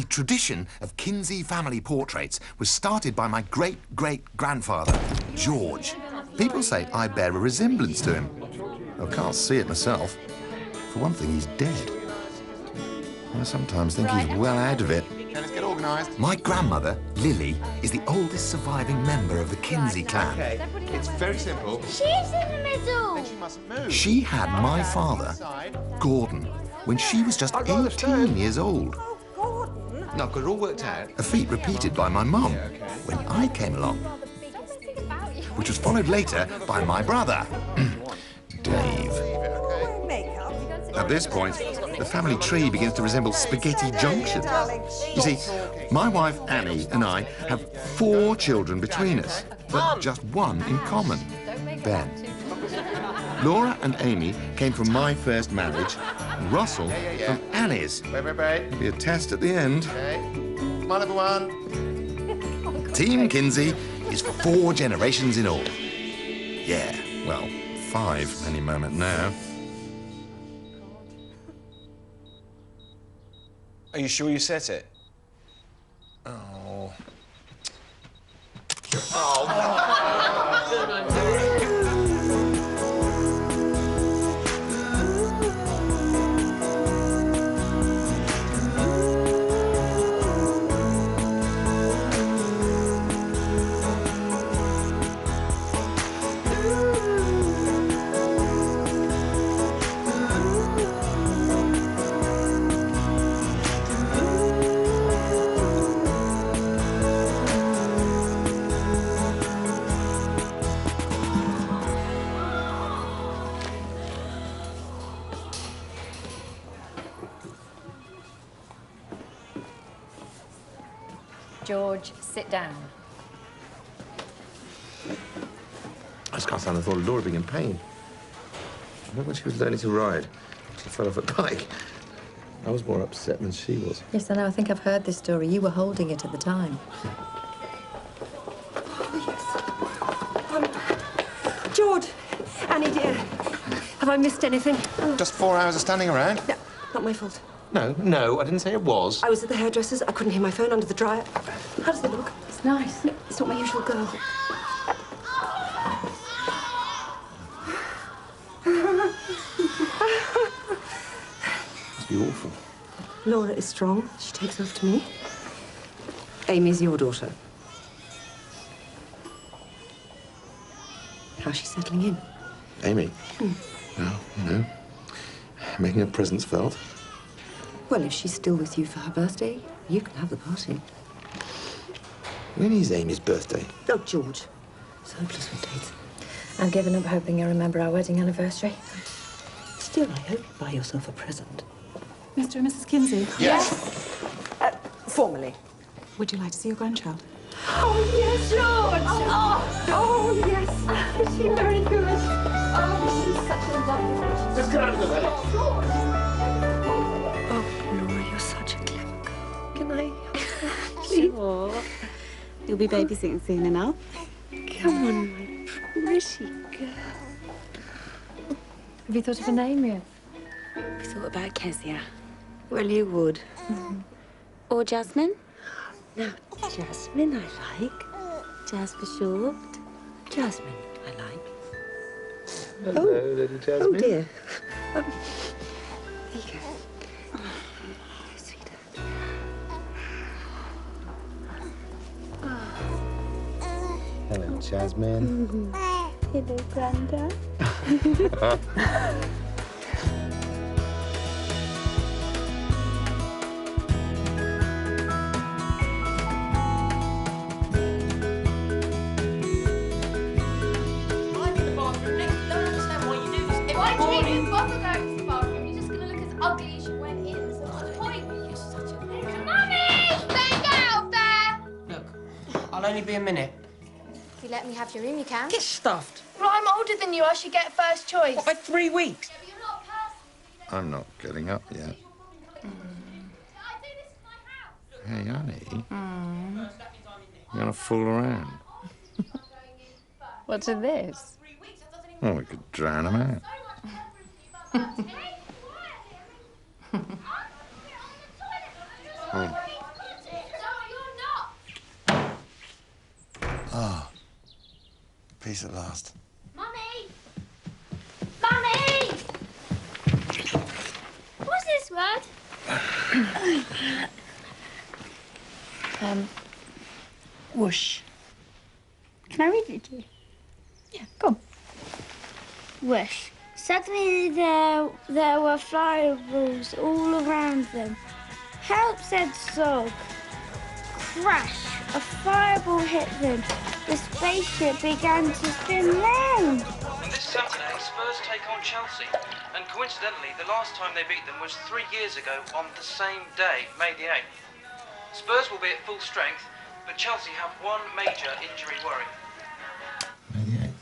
The tradition of Kinsey family portraits was started by my great-great-grandfather, George. People say I bear a resemblance to him. I can't see it myself. For one thing, he's dead. I sometimes think he's well out of it. Let's get organised. My grandmother, Lily, is the oldest surviving member of the Kinsey clan. Okay, it's very simple. She's in the middle. Then she mustn't move. She had my father, Gordon, when she was just 18 years old. No, I've got it all worked out. A feat repeated by my mum Yeah, okay. when I came along, which was followed later by my brother, Dave. At this point, the family tree begins to resemble spaghetti junction. You see, my wife Annie and I have 4 children between us, but just one in common, Ben. Laura and Amy came from my first marriage, and Russell from Annie's. Wait. There'll be a test at the end. Okay. Come on, everyone. Team Kinsey is 4 generations in all. Yeah, well, 5 any moment now. Are you sure you set it? Oh. George, sit down. I just can't stand the thought of Laura being in pain. I remember when she was learning to ride. She fell off a bike. I was more upset than she was. Yes, I know. I think I've heard this story. You were holding it at the time. Oh, yes. George, Annie, dear, have I missed anything? Just 4 hours of standing around. No, not my fault. No, I didn't say it was. I was at the hairdresser's. I couldn't hear my phone under the dryer. How does it look? It's nice. No, it's not my usual girl. Must be awful. Laura is strong. She takes after me. Amy's your daughter. How's she settling in? Amy? Well, you know, making her presence felt. Well, if she's still with you for her birthday, you can have the party. When is Amy's birthday? Oh, George. So hopeless with dates. I've given up hoping you remember our wedding anniversary. Still, I hope you buy yourself a present. Mr. and Mrs. Kinsey. Yes. Formally. Would you like to see your grandchild? Oh, yes, George! Oh, yes. Is she very good? Oh, she's such a lovely... Just get out of the way. Oh, Laura, you're such a clever girl. Can I? Please? Sure. You'll be babysitting soon enough. Come on, my pretty girl. Have you thought of a name yet? We thought about Kezia. Well, you would. Or Jasmine. Now, Jasmine, I like. Jazz for short. Jasmine, I like. Hello, Lady Jasmine. Oh, dear. There you go. Sweetheart. Hello, Jasmine. Hello, Granda. I'll only be a minute. If you let me have your room, you can. Get stuffed. Well, I'm older than you. I should get first choice. What, by 3 weeks? Yeah, but you're not a person. I'm not getting up yet. Hey, honey. You're gonna fool around. What's in this? Oh, we could drown him out. Oh, Peace at last. Mummy! Mummy! What's this word? Whoosh. Can I read it to you? Yeah, go on. Wish. Suddenly there were fireballs all around them. Help, said Zog. Crash! A fireball hit them. The spaceship began to spin round. And this Saturday, Spurs take on Chelsea. And coincidentally, the last time they beat them was 3 years ago on the same day, May the 8th. Spurs will be at full strength, but Chelsea have one major injury worry. May the 8th.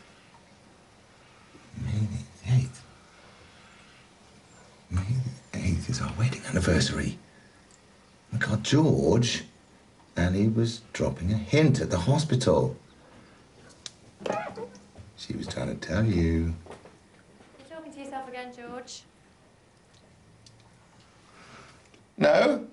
May the 8th. May the 8th is our wedding anniversary. My God, George. Annie was dropping a hint at the hospital. She was trying to tell you. You're talking to yourself again, George. No?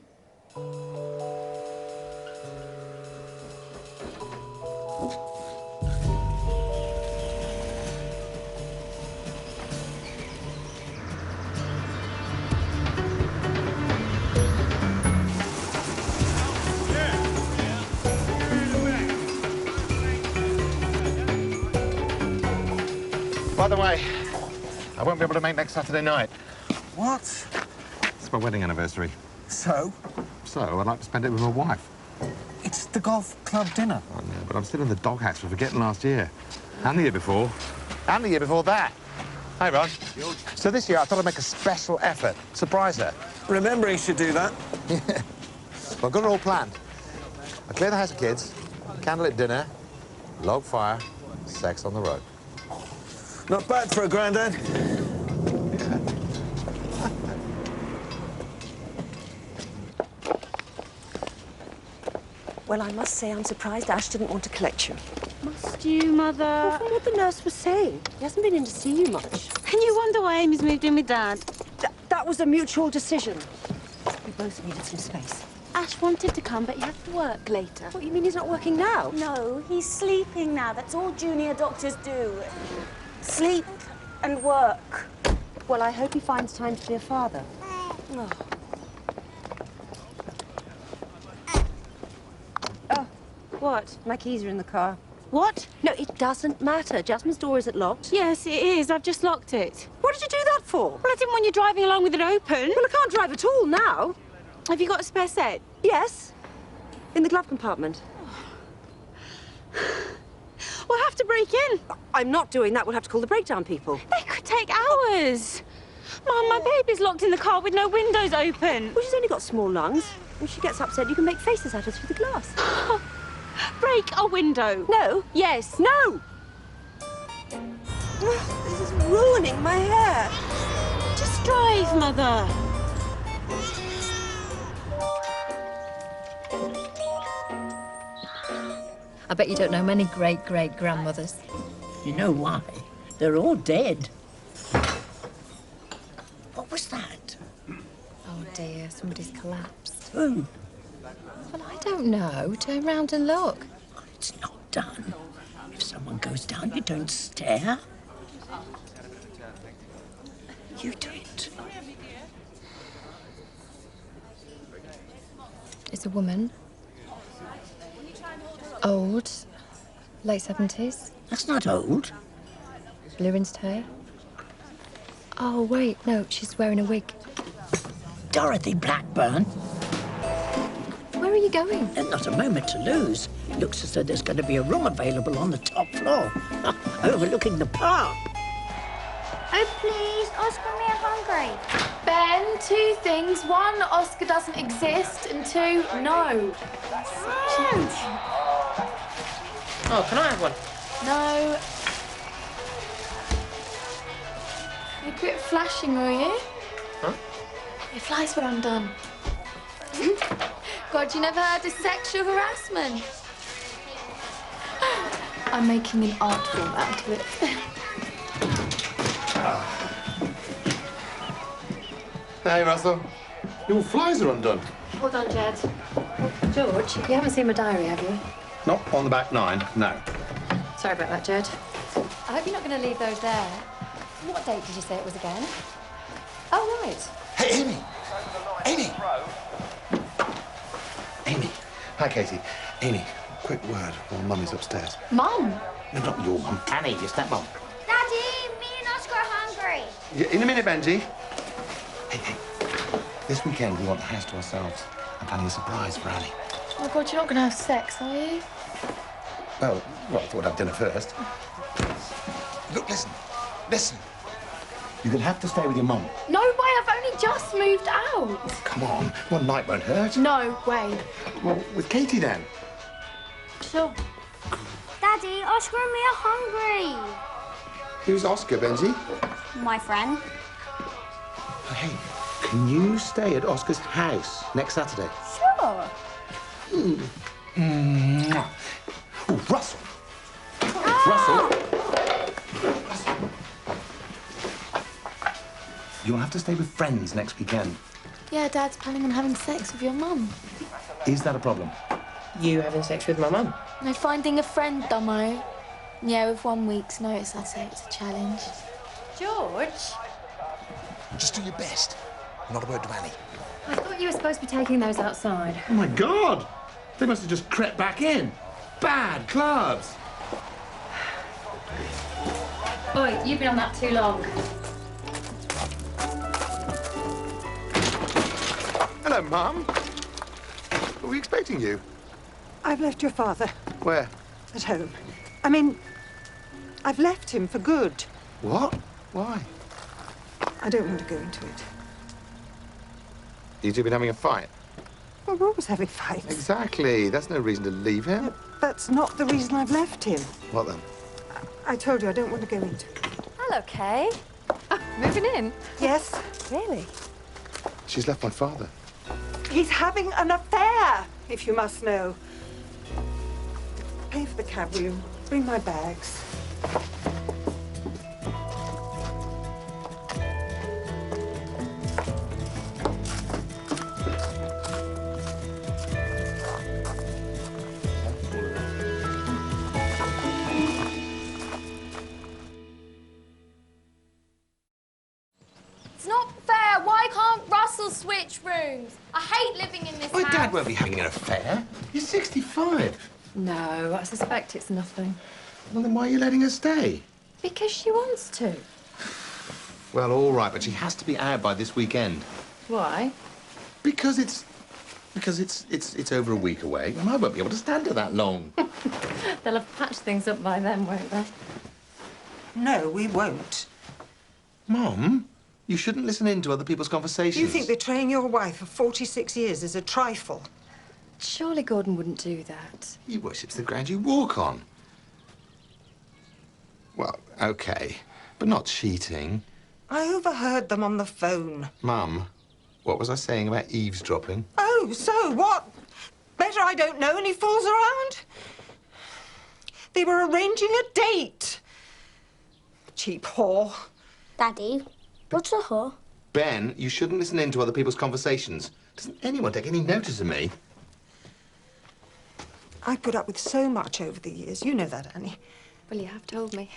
By the way, I won't be able to make next Saturday night. What? It's my wedding anniversary. So? So, I'd like to spend it with my wife. It's the golf club dinner. I know, but I'm still in the doghouse for forgetting last year. And the year before. And the year before that. Hi, Ron. So this year, I thought I'd make a special effort. Surprise her. Remember, he should do that. Yeah. Well, I've got it all planned. I'll clear the house of kids, candlelit dinner, log fire, sex on the road. Not bad for a granddad. Yeah. Well, I must say I'm surprised Ash didn't want to collect you. Must you, Mother? Well, from what the nurse was saying, he hasn't been in to see you much. And you wonder why Amy's moved in with Dad? That was a mutual decision. We both needed some space. Ash wanted to come, but he has to work later. What, you mean he's not working now? No, he's sleeping now. That's all junior doctors do. Sleep and work. Well, I hope he finds time to be a father. Oh. Oh, what? My keys are in the car. What? No, it doesn't matter. Jasmine's door isn't locked. Yes, it is. I've just locked it. What did you do that for? Well, I didn't want you driving along with it open. Well, I can't drive at all now. Have you got a spare set? Yes. In the glove compartment. We'll have to break in. I'm not doing that. We'll have to call the breakdown people. They could take hours. Mum, my baby's locked in the car with no windows open. Well, she's only got small lungs. When she gets upset, you can make faces at her through the glass. Break a window. No. Yes. No! This is ruining my hair. Just drive, Mother. I bet you don't know many great-great-grandmothers. You know why? They're all dead. What was that? Oh, dear, somebody's collapsed. Who? Well, I don't know. Turn round and look. It's not done. If someone goes down, you don't stare. You do it. It's a woman. Old. Late 70s. That's not old. Blue rinsed hair. Oh, wait, no, she's wearing a wig. Dorothy Blackburn. Where are you going? There's not a moment to lose. It looks as though there's going to be a room available on the top floor, overlooking the park. Oh, please, Oscar and me are hungry. Ben, 2 things. 1, Oscar doesn't exist, and 2, no. Oh, can I have one? No. You quit flashing, will you? Huh? Your flies were undone. God, you never heard of sexual harassment? I'm making an art form out of it. Hey, Russell. Your flies are undone. Hold on, Jed. George, you haven't seen my diary, have you? Not on the back 9, no. Sorry about that, Jed. I hope you're not going to leave those there. What date did you say it was again? Oh, right. Hey, Amy! Amy! Amy. Hi, Katie. Amy, quick word while Mummy's upstairs. Mum? No, not your mum. Annie, your stepmom. Daddy, me and Oscar are hungry. Yeah, in a minute, Benji. Hey. This weekend, we want the house to ourselves. I'm planning a surprise for Annie. Oh, my God, you're not going to have sex, are you? Well, I thought I'd have dinner first. Look, listen. You're going to have to stay with your mum. No way, I've only just moved out. Come on, one night won't hurt. No way. Well, with Katie, then. Sure. Daddy, Oscar and me are hungry. Who's Oscar, Benji? My friend. Hey, can you stay at Oscar's house next Saturday? Sure. Mwah. Oh, Russell. Russell. You'll have to stay with friends next weekend. Yeah, Dad's planning on having sex with your mum. Is that a problem? You having sex with my mum? No, finding a friend, Dummo. Yeah, with 1 week's notice, I'd say it's a challenge. George? Just do your best. Not a word to Annie. I thought you were supposed to be taking those outside. Oh, my God! They must have just crept back in. Bad clubs. Oi, you've been on that too long. Hello, Mum. Were we expecting you? I've left your father Where? at home. I mean, I've left him for good. What? Why? I don't want to go into it. You two been having a fight? Well, we're always having fights. Exactly. That's no reason to leave him. That's not the reason I've left him. What then? I told you I don't want to go into it. Hello, Kay. Oh, moving in? Yes? Really? She's left my father. He's having an affair, if you must know. Pay for the cab, will you? Bring my bags. It's not fair. Why can't Russell switch rooms? I hate living in this My house. dad won't be having an affair. He's 65. No, I suspect it's nothing. Well, then why are you letting her stay? Because she wants to. Well, all right, but she has to be out by this weekend. Why? Because it's over a week away, and I won't be able to stand her that long. They'll have patched things up by then, won't they? No, we won't. Mum, you shouldn't listen in to other people's conversations. You think betraying your wife for 46 years is a trifle? Surely Gordon wouldn't do that. He worships the ground you walk on. Well, OK, but not cheating. I overheard them on the phone. Mum, what was I saying about eavesdropping? Oh, so what? Better I don't know any fools around. They were arranging a date. Cheap whore. Daddy, what's a whore? Ben, you shouldn't listen in to other people's conversations. Doesn't anyone take any notice of me? I've put up with so much over the years. You know that, Annie. Well, you have told me.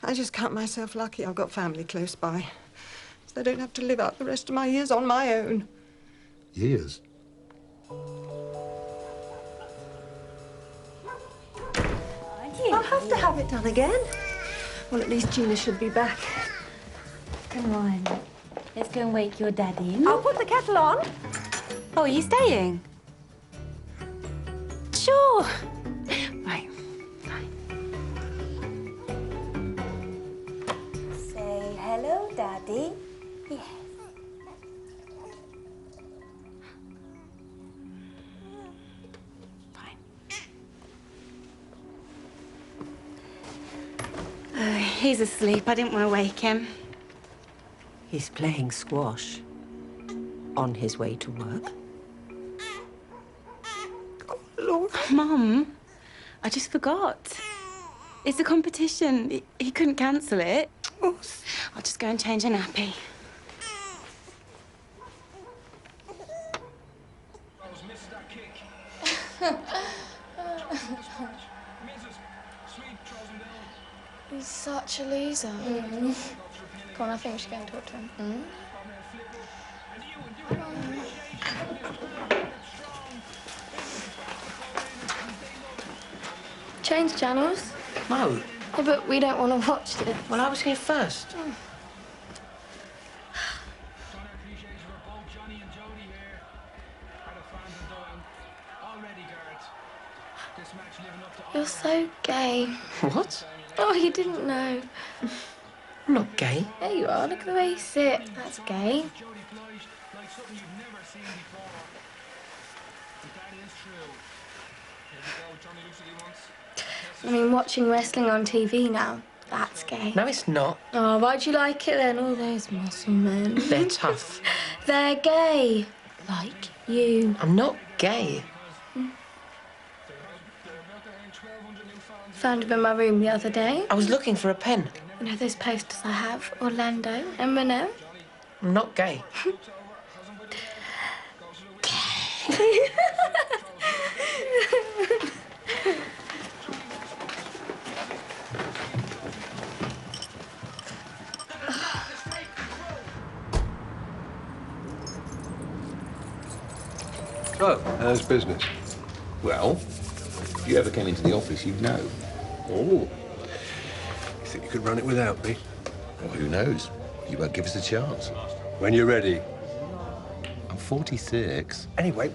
I just count myself lucky I've got family close by. So I don't have to live out the rest of my years on my own. Years? I'll have to have it done again. Well, at least Gina should be back. Come on. Let's go and wake your daddy in. I'll put the kettle on. Oh, are you staying? Sure. Right. Say hello, Daddy. Yes. He's asleep. I didn't want to wake him. He's playing squash on his way to work. Lord. Mum, I just forgot. It's a competition. He couldn't cancel it. I'll just go and change a nappy. such a loser. Come on, I think we should go and talk to him. Change channels. No. Yeah, but we don't want to watch it. Well, I was here first. You're so gay. What? Oh, you didn't know. I'm not gay. There you are. Look at the way you sit. That's gay. I mean, watching wrestling on TV now, that's gay. No, it's not. Oh, why'd you like it then? All those muscle men. They're tough. They're gay. Like you. I'm not gay. Found him in my room the other day. I was looking for a pen. You know those posters I have? Orlando, Eminem. I'm not gay. Oh, how's business? Well, if you ever came into the office, you'd know. Oh. You think you could run it without me? Well, who knows? You won't give us a chance. When you're ready. I'm 46. Anyway,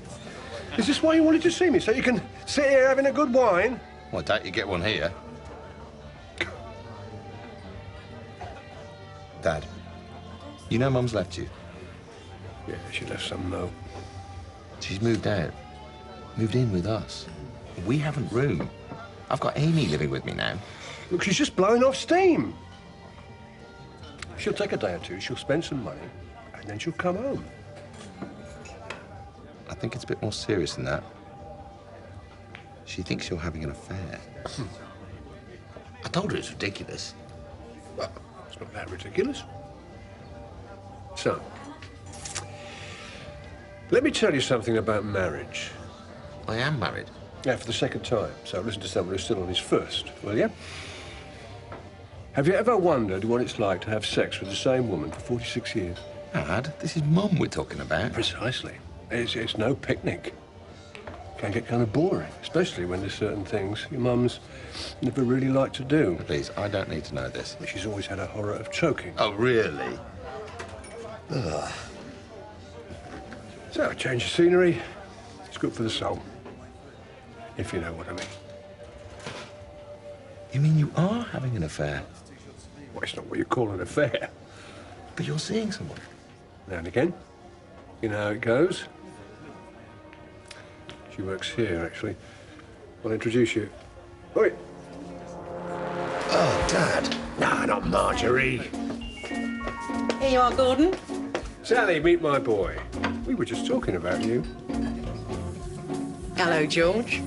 is this why you wanted to see me? So you can sit here having a good wine? Well, I doubt you get one here. Dad, you know Mum's left you? Yeah, she left some note. She's moved out. Moved in with us. We haven't room. I've got Amy living with me now. Look, she's just blowing off steam. She'll take a day or two, she'll spend some money, and then she'll come home. I think it's a bit more serious than that. She thinks you're having an affair. I told her it's ridiculous. Well, it's not that ridiculous. So, let me tell you something about marriage. I am married. Yeah, for the second time. So listen to someone who's still on his first, will you? Have you ever wondered what it's like to have sex with the same woman for 46 years? Dad, this is Mum we're talking about. Precisely. It's no picnic. Can get kind of boring, especially when there's certain things your mum's never really liked to do. Please, I don't need to know this. She's always had a horror of choking. Oh, really? Ugh. So, a change of scenery, it's good for the soul. If you know what I mean. You mean you are having an affair? Well, it's not what you call an affair. But you're seeing someone. Now and again. You know how it goes. She works here, actually. I'll introduce you. Oi! Oh, Dad. No, not Marjorie. Here you are, Gordon. Sally, meet my boy. We were just talking about you. Hello, George.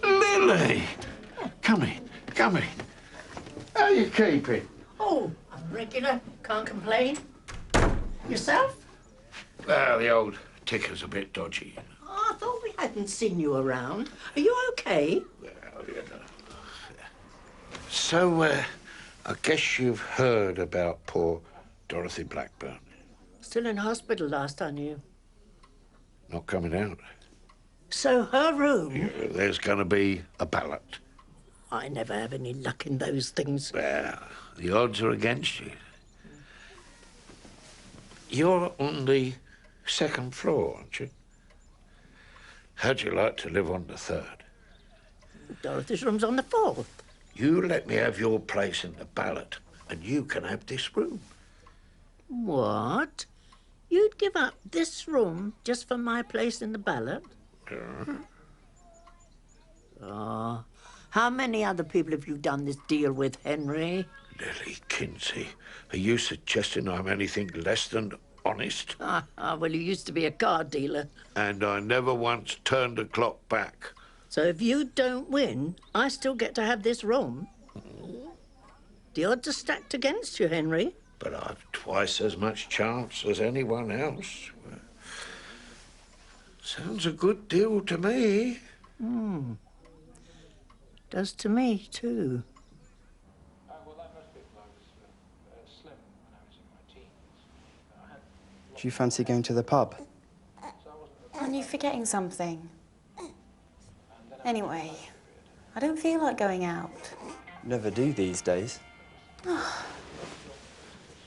Lily! Come in, come in. How you keeping? Oh, I'm regular. Can't complain. Yourself? Well, the old ticker's a bit dodgy. Oh, I thought we hadn't seen you around. Are you okay? Well, you know. So, I guess you've heard about poor Dorothy Blackburn. Still in hospital last I knew. Not coming out. So her room? Yeah, there's going to be a ballot. I never have any luck in those things. Well, the odds are against you. You're on the second floor, aren't you? How'd you like to live on the third? Dorothy's room's on the fourth. You let me have your place in the ballot, and you can have this room. What? You'd give up this room just for my place in the ballot? Oh, how many other people have you done this deal with, Henry? Lily Kinsey, are you suggesting I'm anything less than honest? Well, you used to be a car dealer. And I never once turned the clock back. So if you don't win, I still get to have this room? The odds are stacked against you, Henry. But I've twice as much chance as anyone else. Sounds a good deal to me. Does to me, too. Do you fancy going to the pub? Aren't you forgetting something? Anyway, I don't feel like going out. Never do these days.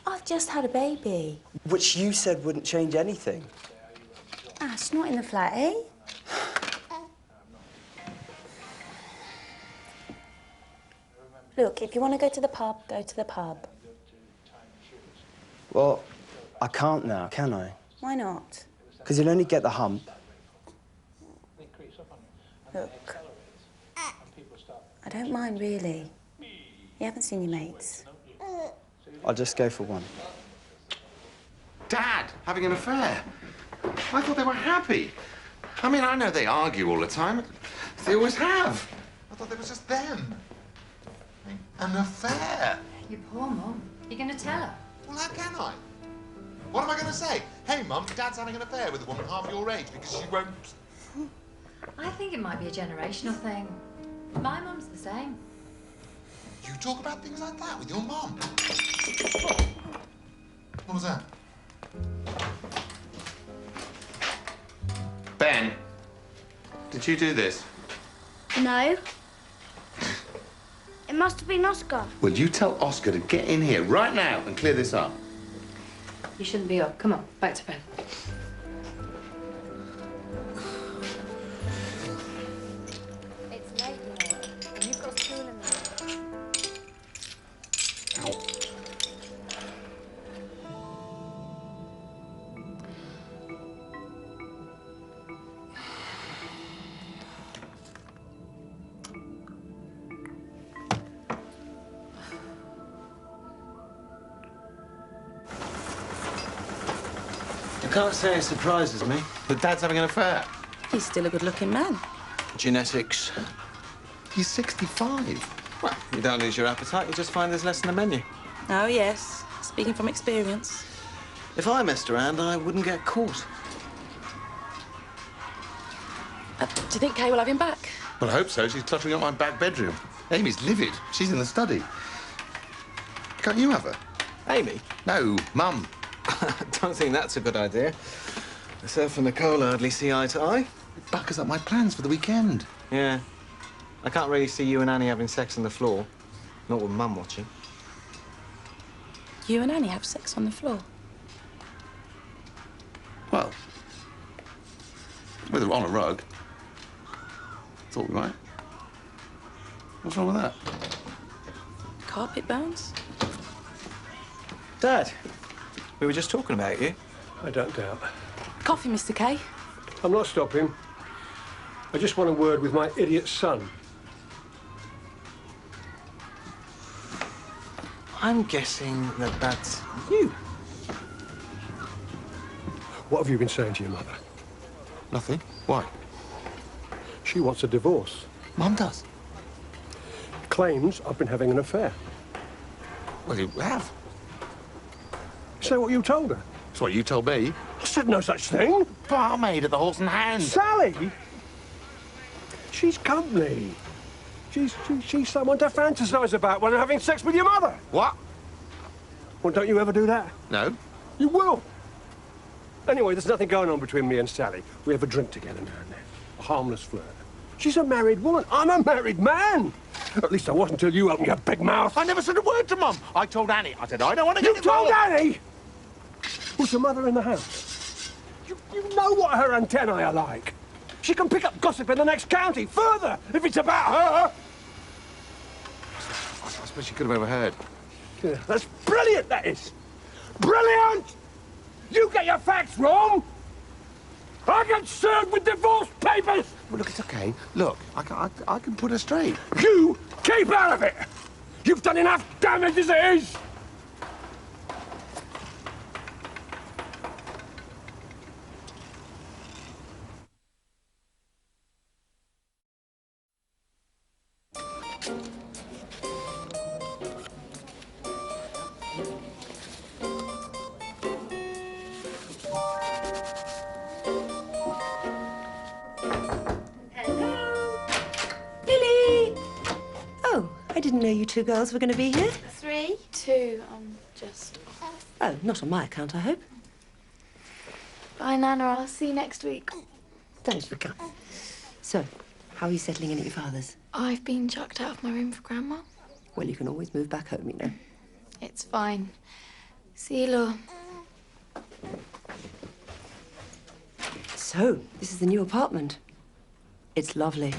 I've just had a baby. Which you said wouldn't change anything. Ash, not in the flat, eh? Look, if you want to go to the pub, go to the pub. Well, I can't now, can I? Why not? Because you'll only get the hump. Look, I don't mind, really. You haven't seen your mates. I'll just go for one. Dad, having an affair? I thought they were happy. I mean, I know they argue all the time. They always have. I thought it was just them. An affair. You poor Mum. You're going to tell her? Well, how can I? What am I going to say? Hey, Mum, Dad's having an affair with a woman half your age because she won't... I think it might be a generational thing. My mum's the same. You talk about things like that with your mum? What was that? Ben, did you do this? No. It must have been Oscar. Will you tell Oscar to get in here right now and clear this up? You shouldn't be up. Come on, back to bed. It's late, you know, and you've got school in the morning. I can't say it surprises me, but Dad's having an affair. He's still a good-looking man. Genetics. He's 65. Well, you don't lose your appetite, you just find there's less in the menu. Oh, yes. Speaking from experience. If I messed around, I wouldn't get caught. Do you think Kay will have him back? Well, I hope so. She's cluttering up my back bedroom. Amy's livid. She's in the study. Can't you have her? Amy? No, Mum. I don't think that's a good idea. Myself and Nicole hardly see eye to eye. It buckers up my plans for the weekend. Yeah. I can't really see you and Annie having sex on the floor. Not with Mum watching. You and Annie have sex on the floor? Well, with her on a rug. Thought we might. What's wrong with that? Carpet bounce? Dad, we were just talking about you. I don't doubt. Coffee, Mr. Kay. I'm not stopping. I just want a word with my idiot son. I'm guessing that that's you. What have you been saying to your mother? Nothing. Why? She wants a divorce. Mum does. Claims I've been having an affair. Well, you have. Say what you told her. That's what you told me. I said no such thing. Barmaid at the Horse and Hand. Sally! She's company. She's someone to fantasize about when having sex with your mother. What? Well, don't you ever do that? No. You will. Anyway, there's nothing going on between me and Sally. We have a drink together now and then. A harmless flirt. She's a married woman. I'm a married man. At least I wasn't until you opened your big mouth. I never said a word to Mum. I told Annie. I said, I don't want to get involved. You told Annie? Was your mother in the house? You know what her antennae are like. She can pick up gossip in the next county, further, if it's about her. I suppose she could have overheard. Yeah, that's brilliant, that is. Brilliant! You get your facts wrong. I get served with divorce papers. Well, look, it's okay. Look, I can put her straight. You keep out of it. You've done enough damage as it is. know you two girls were going to be here? 3, 2, just... Oh, not on my account, I hope. Bye, Nana. I'll see you next week. Thanks for coming. So, how are you settling in at your father's? I've been chucked out of my room for Grandma. Well, you can always move back home, you know. It's fine. See you, Law. So, this is the new apartment. It's lovely.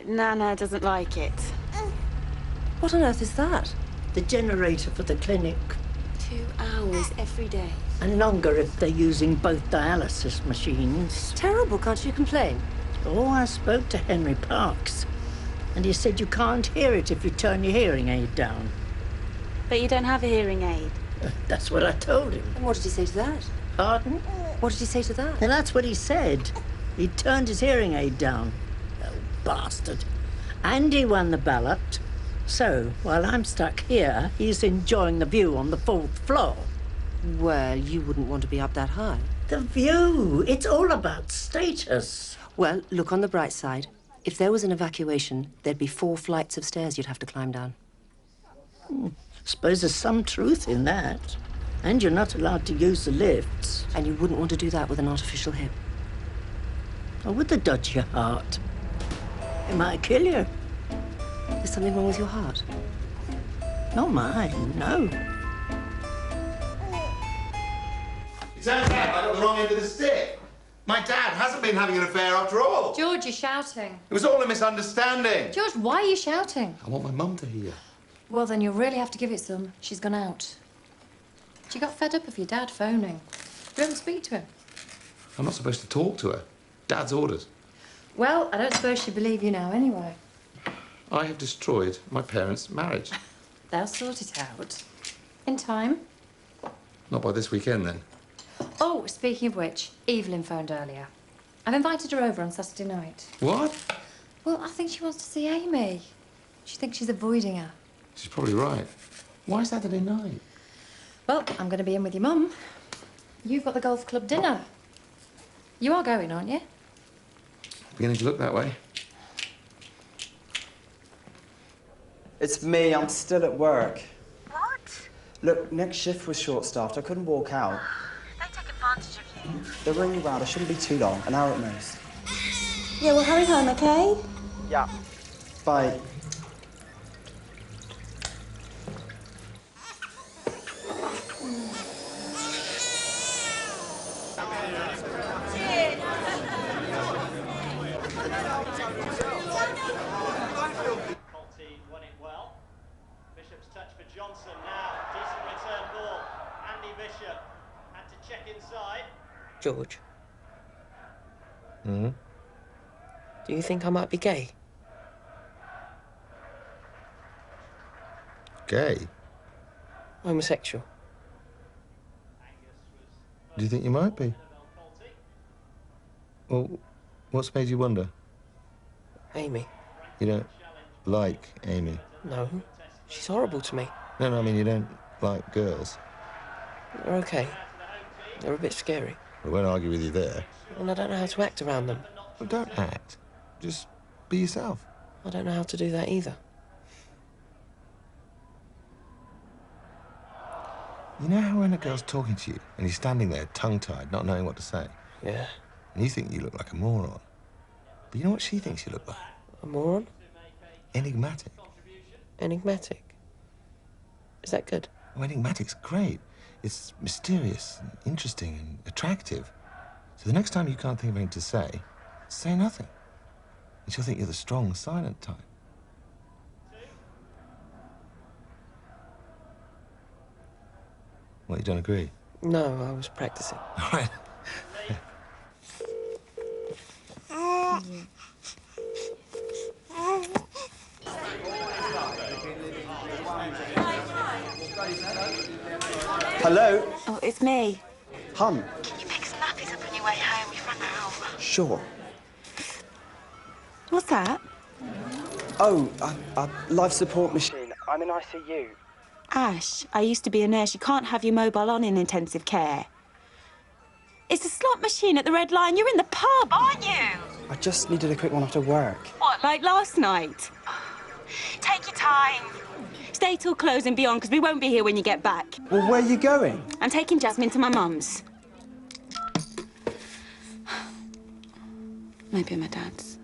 Nana doesn't like it. What on earth is that? The generator for the clinic. 2 hours every day. And longer if they're using both dialysis machines. Terrible, can't you complain? Oh, I spoke to Henry Parks, and he said you can't hear it if you turn your hearing aid down. But you don't have a hearing aid. That's what I told him. And what did he say to that? Pardon? What did he say to that? And that's what he said. He turned his hearing aid down. Oh, bastard. And he won the ballot. So, while I'm stuck here, he's enjoying the view on the 4th floor. Well, you wouldn't want to be up that high. The view. It's all about status. Well, look on the bright side. If there was an evacuation, there'd be 4 flights of stairs you'd have to climb down. Suppose there's some truth in that. And you're not allowed to use the lifts. And you wouldn't want to do that with an artificial hip. Or with a dodgy heart. It might kill you. There's something wrong with your heart? Not mine, no. It turns out I got the wrong end of the stick. My dad hasn't been having an affair after all. George, you're shouting. It was all a misunderstanding. George, why are you shouting? I want my mum to hear. Well, then you'll really have to give it some. She's gone out. She got fed up of your dad phoning. You don't speak to him. I'm not supposed to talk to her. Dad's orders. Well, I don't suppose she'd believe you now anyway. I have destroyed my parents' marriage. They'll sort it out. In time. Not by this weekend, then. Oh, speaking of which, Evelyn phoned earlier. I've invited her over on Saturday night. What? Well, I think she wants to see Amy. She thinks she's avoiding her. She's probably right. Why Saturday night? Well, I'm going to be in with your mum. You've got the golf club dinner. You are going, aren't you? Beginning to look that way. It's me. I'm still at work. What? Look, next shift was short-staffed. I couldn't walk out. They take advantage of you. They're ringing round. I shouldn't be too long. An hour at most. Yeah, well, hurry home, okay? Yeah. Bye. George. Hmm? Do you think I might be gay? Gay? Homosexual. Do you think you might be? Well, what's made you wonder? Amy. You don't like Amy? No. She's horrible to me. No, I mean you don't like girls. They're okay. They're a bit scary. I won't argue with you there. And I don't know how to act around them. Well, don't act. Just be yourself. I don't know how to do that either. You know how when a girl's talking to you and you're standing there tongue-tied, not knowing what to say? Yeah. And you think you look like a moron. But you know what she thinks you look like? A moron? Enigmatic. Enigmatic? Is that good? Oh, enigmatic's great. It's mysterious and interesting and attractive. So the next time you can't think of anything to say nothing. And she'll think you're the strong, silent type. What, you don't agree? No, I was practicing. All right. Hello? Oh, it's me. Hum. Can you pick some nappies up on your way home? We've run out. Sure. What's that? Oh, a life support machine. I'm in ICU. Ash, I used to be a nurse. You can't have your mobile on in intensive care. It's a slot machine at the Red Lion. You're in the pub, aren't you? I just needed a quick one after work. What, like last night? Take your time. Stay till close and beyond, because we won't be here when you get back. Well, where are you going? I'm taking Jasmine to my mum's. Maybe my dad's.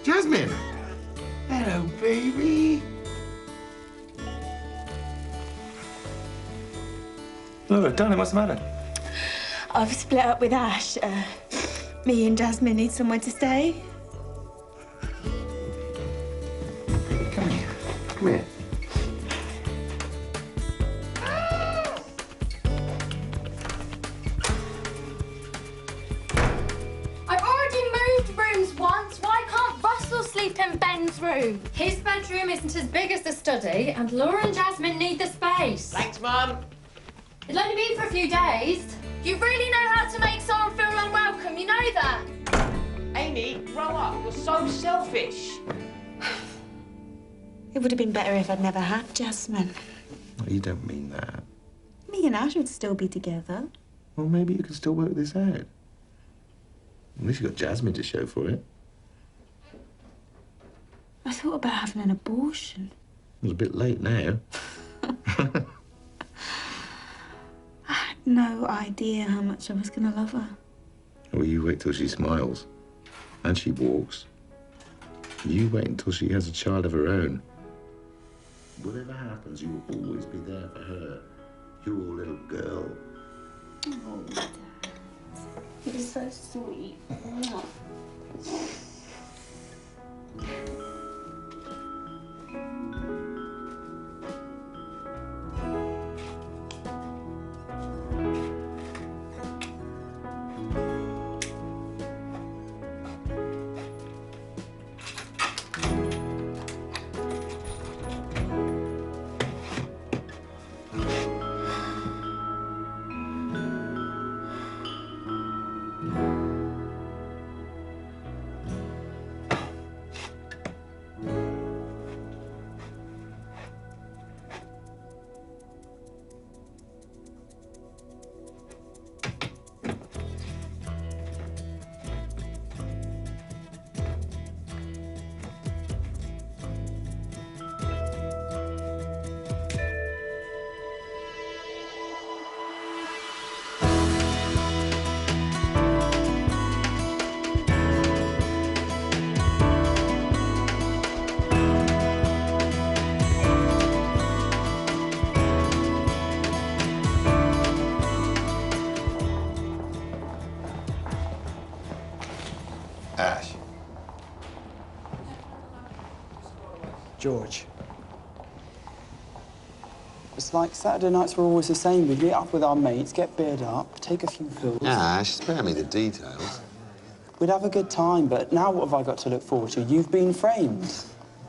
Jasmine! Hello, baby. Laura, darling, what's the matter? I've split up with Ash. Me and Jasmine need somewhere to stay. Come here. Come here. I've already moved rooms once. Why can't Russell sleep in Ben's room? His bedroom isn't as big as the study, and Laura and Jasmine need the space. Thanks, Mum. It'll only be for a few days. You really know how to make someone feel unwelcome, you know that? Amy, grow up. You're so selfish. It would have been better if I'd never had Jasmine. Well, you don't mean that. Me and Ash would still be together. Well, maybe you can still work this out. At least you've got Jasmine to show for it. I thought about having an abortion. It's a bit late now. I had no idea how much I was going to love her. Well, you wait till she smiles and she walks. You wait until she has a child of her own. Whatever happens, you will always be there for her. Your little girl. Oh, Dad. You're so sweet. Ash. George. It's like Saturday nights were always the same. We'd meet up with our mates, get beered up, take a few pills. Ash, spare me the details. We'd have a good time, but now what have I got to look forward to? You've been framed.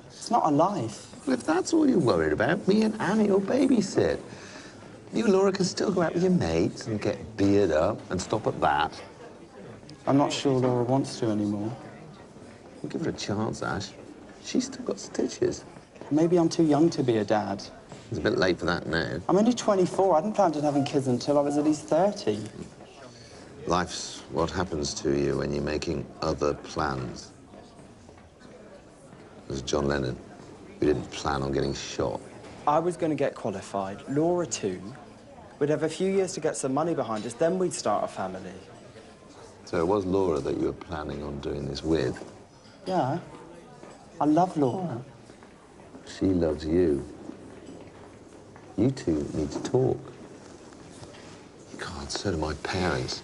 It's not a life. Well, if that's all you're worried about, me and Annie will babysit. You and Laura can still go out with your mates and get beered up and stop at that. I'm not sure Laura wants to anymore. We'll give her a chance, Ash. She's still got stitches. Maybe I'm too young to be a dad. It's a bit late for that now. I'm only 24. I hadn't planned on having kids until I was at least 30. Life's what happens to you when you're making other plans. There's John Lennon, who didn't plan on getting shot. I was going to get qualified, Laura too. We'd have a few years to get some money behind us, then we'd start a family. So it was Laura that you were planning on doing this with? Yeah. I love Laura. She loves you. You two need to talk. God, so do my parents.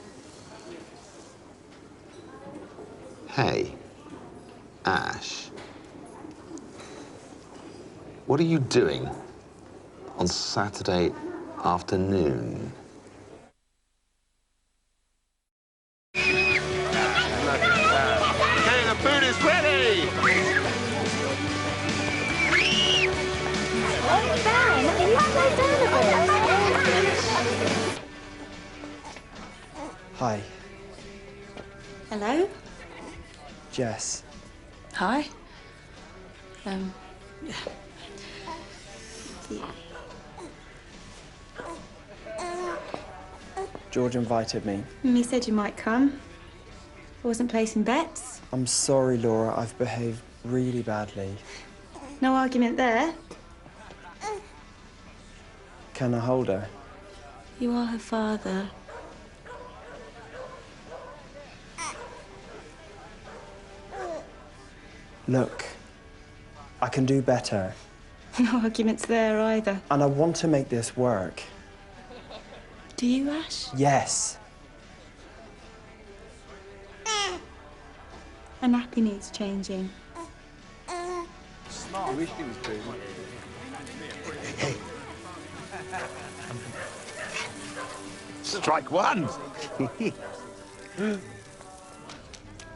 Hey, Ash. What are you doing on Saturday afternoon? Okay, the food is ready! Hi, Hello? Jess. Hi. George invited me. You said you might come. I wasn't placing bets. I'm sorry, Laura. I've behaved really badly. No argument there. Can I hold her? You are her father. Look, I can do better. No arguments there either. And I want to make this work. Do you, Ash? Yes. A nappy needs changing. I wish he was doing Hey. Strike one!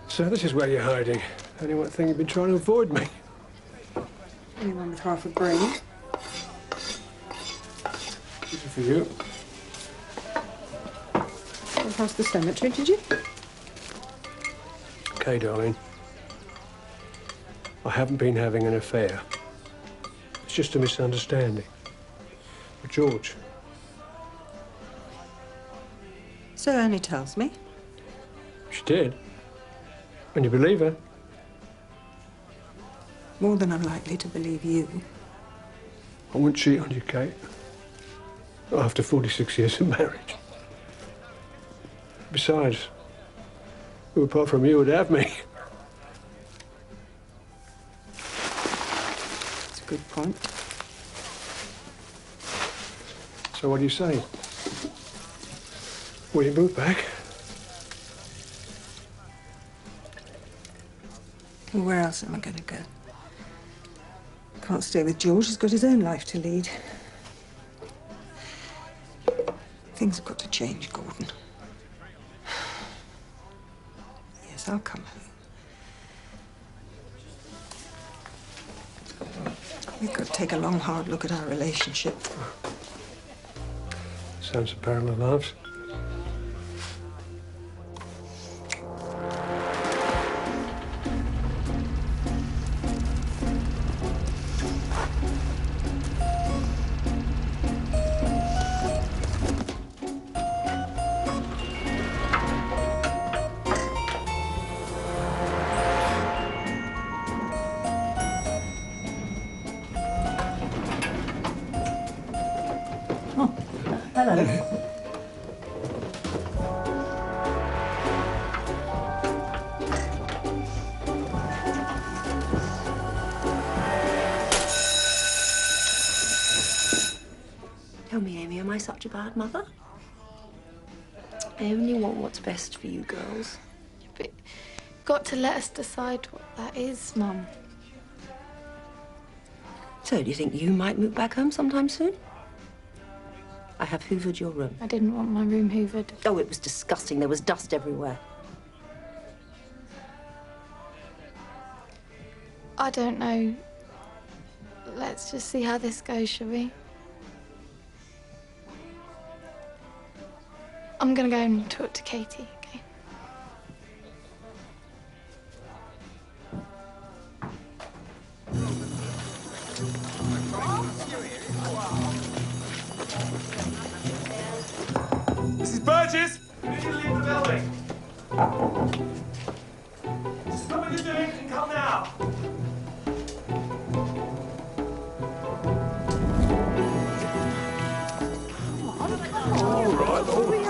So this is where you're hiding. Anyone think you've been trying to avoid me? Anyone with half a brain. This is for you. Went past the cemetery, did you? Okay, darling. I haven't been having an affair. It's just a misunderstanding. But George. So Annie tells me. She did. And you believe her? More than I'm likely to believe you. I wouldn't cheat on you, Kate. Not after 46 years of marriage. Besides, who apart from you would have me? That's a good point. So what do you say? Will you move back? Well, where else am I going to go? Can't stay with George. He's got his own life to lead. Things have got to change, Gordon. Yes, I'll come home. We've got to take a long, hard look at our relationship. Sounds a parallel lives. Hello. Tell me, Amy, am I such a bad mother? I only want what's best for you girls. But you've got to let us decide what that is, Mum. So, do you think you might move back home sometime soon? I have hoovered your room. I didn't want my room hoovered. Oh, it was disgusting. There was dust everywhere. I don't know. Let's just see how this goes, shall we? I'm gonna go and talk to Katie, okay? Mrs. Burgess! You need to leave the building. Stop what you're doing and come now. All right, all right.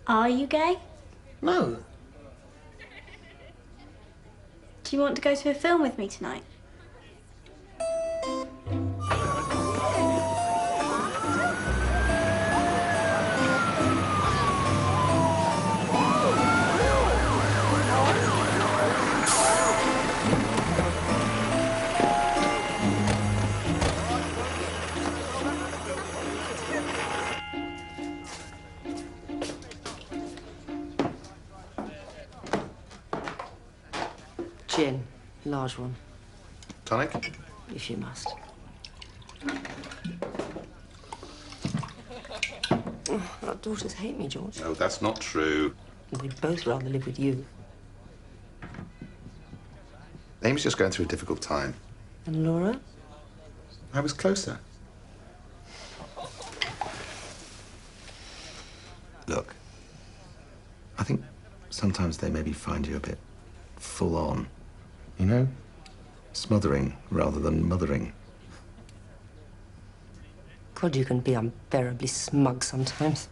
Are you gay? No. Do you want to go to a film with me tonight? large one. Tonic? If you must. Oh, our daughters hate me, George. No, that's not true. We'd both rather live with you. Amy's just going through a difficult time. And Laura? I was closer. Look, I think sometimes they maybe find you a bit full on. You know? Smothering rather than mothering. God, you can be unbearably smug sometimes.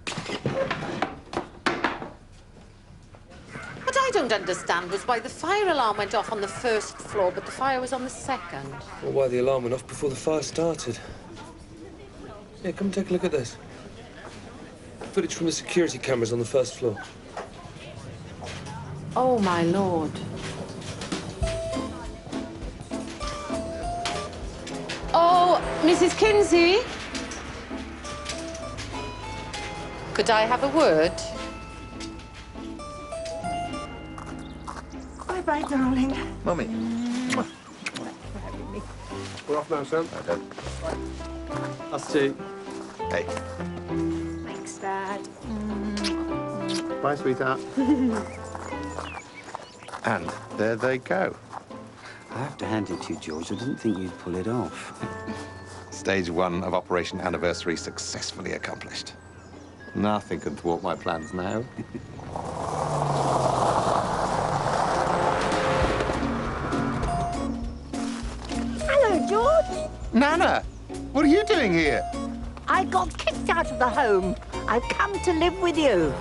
What I don't understand was why the fire alarm went off on the first floor, but the fire was on the second. Or why the alarm went off before the fire started. Yeah, come take a look at this. Footage from the security cameras on the first floor. Oh, my lord. Oh, Mrs. Kinsey? Could I have a word? Bye-bye, darling. Mummy. We're off now, Sam. Us too. Hey. Thanks, Dad. Bye, sweetheart. And there they go. I have to hand it to you, George. I didn't think you'd pull it off. Stage 1 of Operation Anniversary successfully accomplished. Nothing can thwart my plans now. Hello, George. Nana, what are you doing here? I got kicked out of the home. I've come to live with you.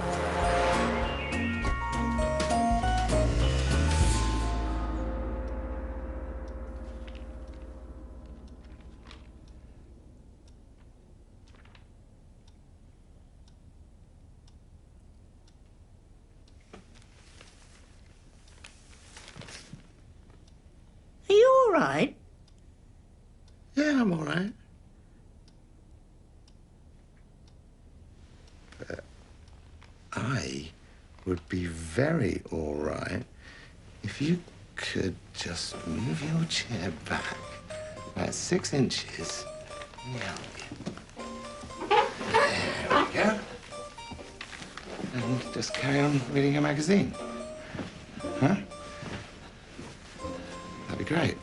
Are you all right? Yeah, I'm all right. But I would be very all right if you could just move your chair back about 6 inches. There we go. And just carry on reading your magazine. Huh? That'd be great.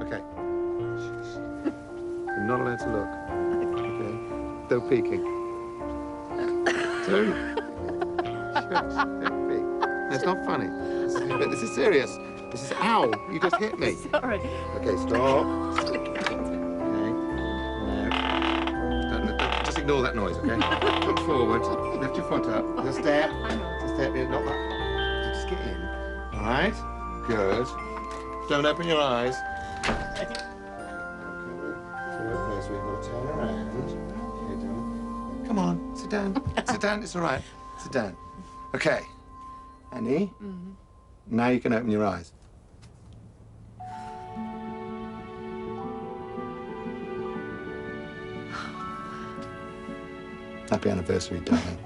Okay. You're not allowed to look. Okay. No peeking. Don't. Shush. Don't peek. That's not funny. This is serious. This is ow. You just hit me. Sorry. Okay, stop. Okay. No. Just ignore that noise, okay? Come forward. Lift your foot up. Just step. Just step in. Not that. Just get in. All right? Good. Don't open your eyes. Okay. So we've got to turn around. Okay, don't. Come on. Sit down. Sit down. It's all right. Sit down. Okay. Annie? Now you can open your eyes. Happy anniversary, darling.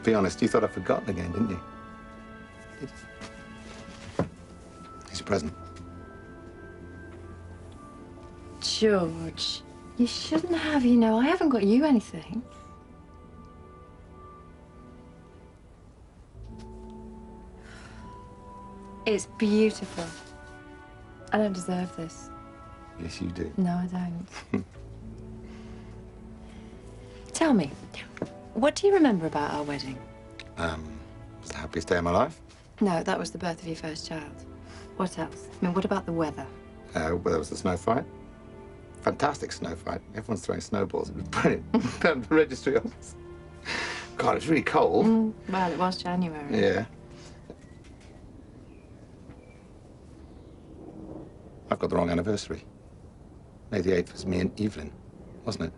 Be honest, you thought I'd forgotten again, didn't you? Here's your present. George, you shouldn't have, you know. I haven't got you anything. It's beautiful. I don't deserve this. Yes, you do. No, I don't. Tell me, what do you remember about our wedding? It was the happiest day of my life. No, that was the birth of your first child. What else? I mean, what about the weather? Well, there was the snow fight. Fantastic snow fight. Everyone's throwing snowballs. It was brilliant. Down at the registry office. God, it's really cold. Well, it was January. Yeah. I've got the wrong anniversary. May the 8th was me and Evelyn, wasn't it?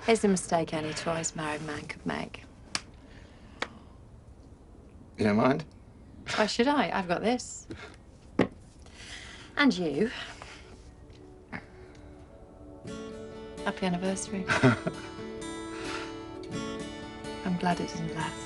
It's a mistake any twice married man could make. You don't mind? Why should I? I've got this. And you. Happy anniversary. I'm glad it didn't last.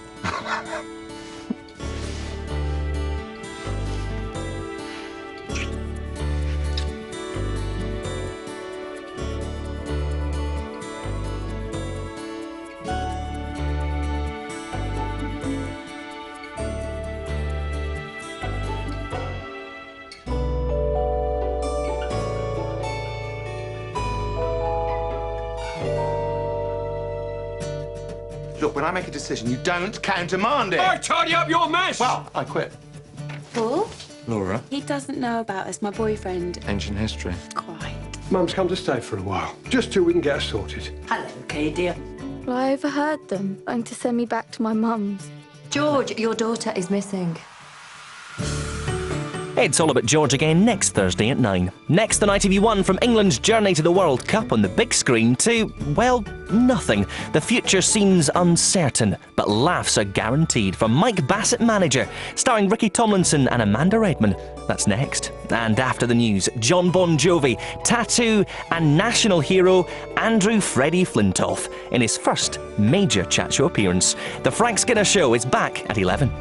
Look, when I make a decision, you don't countermand it. I tidy up your mess! Well, I quit. Paul? Laura? He doesn't know about us, my boyfriend. Ancient history. Quite. Mum's come to stay for a while, just till we can get her sorted. Hello, Kay, dear. Well, I overheard them going to send me back to my mum's. George, your daughter is missing. It's all about George again next Thursday at 9. Next on ITV1, from England's journey to the World Cup on the big screen to, well, nothing. The future seems uncertain, but laughs are guaranteed from Mike Bassett Manager, starring Ricky Tomlinson and Amanda Redman. That's next. And after the news, John Bon Jovi, Tattoo and national hero Andrew Freddie Flintoff in his first major chat show appearance. The Frank Skinner Show is back at 11.